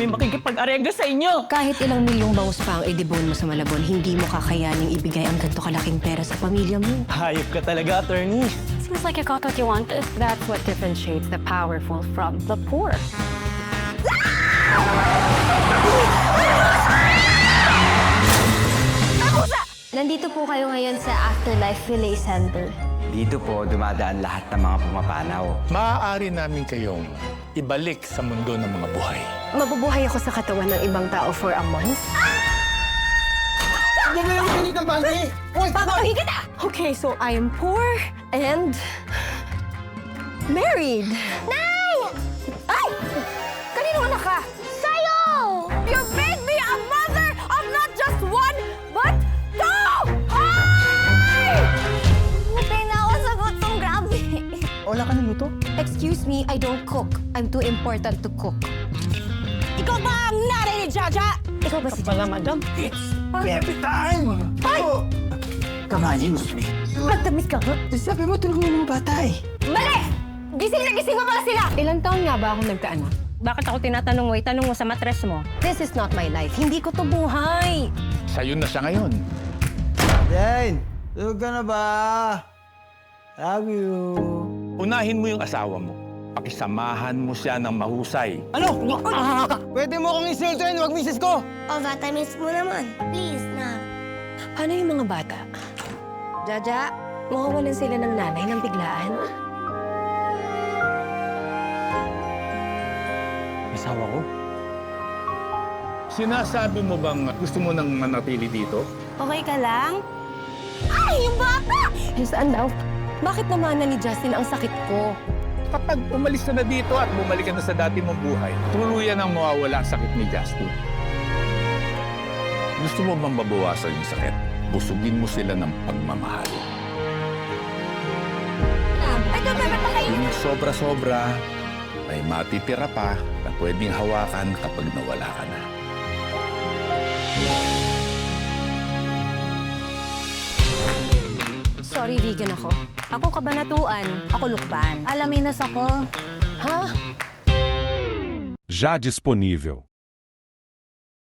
kami makikipag-aregla sa inyo. Kahit ilang milyong bangus pa ang idibon mo sa Malabon, hindi mo kakayaning ibigay ang ganito kalaking pera sa pamilya mo. Hayop ka talaga, attorney. Seems like you got what you wanted. That's what differentiates the powerful from the poor. Nandito po kayo ngayon sa Afterlife Relay Center. Dito po dumadaan lahat ng mga pumapanaw. Maaari namin kayong ibalik sa mundo ng mga buhay. Mabubuhay ako sa katawan ng ibang tao for a month? Papakahin kita! Okay, so I am poor and married. Nay! Ay! Kaninong anak ka? Sa'yo! You made me a mother of not just one, but two! Ay! Matay na ako sa gutong, grabe. Wala ka naluto? Excuse me, I don't cook. I'm too important to cook. Ikaw ba ang nanay ni Jaja? Ikaw ba si Wala, madam. Every time! Ay! Kamahin mo. Magtamis ka nga? Sabi mo, tulungan mo mga bata eh. Mali! Gising na gising mo pala sila! Ilang taon nga ba akong nagkaanak? Bakit ako tinatanong mo? Itanong mo sa matres mo. This is not my life. Hindi ko to buhay. Sa'yo na siya ngayon. Jane, tulog ka na ba? Love you. Unahin mo yung asawa mo. Pakisamahan mo siya ng mahusay. Ano? Pwede mo akong insultuin, wag misis ko! O, vitamins mo naman. Please, na. Paano yung mga bata? Jaja, mawawalan sila ng nanay ng biglaan. Asawa ko? Sinasabi mo bang gusto mo nang manatili dito? Okay ka lang? Ay, yung bata! Saan daw? Bakit namanan ni Justin ang sakit ko? Kapag umalis ka na dito at bumalik ka na sa dati mong buhay, tuluyan ang mawawala ang sakit ni Justin. Gusto mo bang mabawasan yung sakit? Busugin mo sila ng pagmamahal. Ito, bebe, pakainin. Yung sobra-sobra, may matitira pa na pwedeng hawakan kapag nawala ka na. Sorry, vegan ako. Ako kabanatuan. Ako lukban. Alaminas ako. Ha? Já disponível.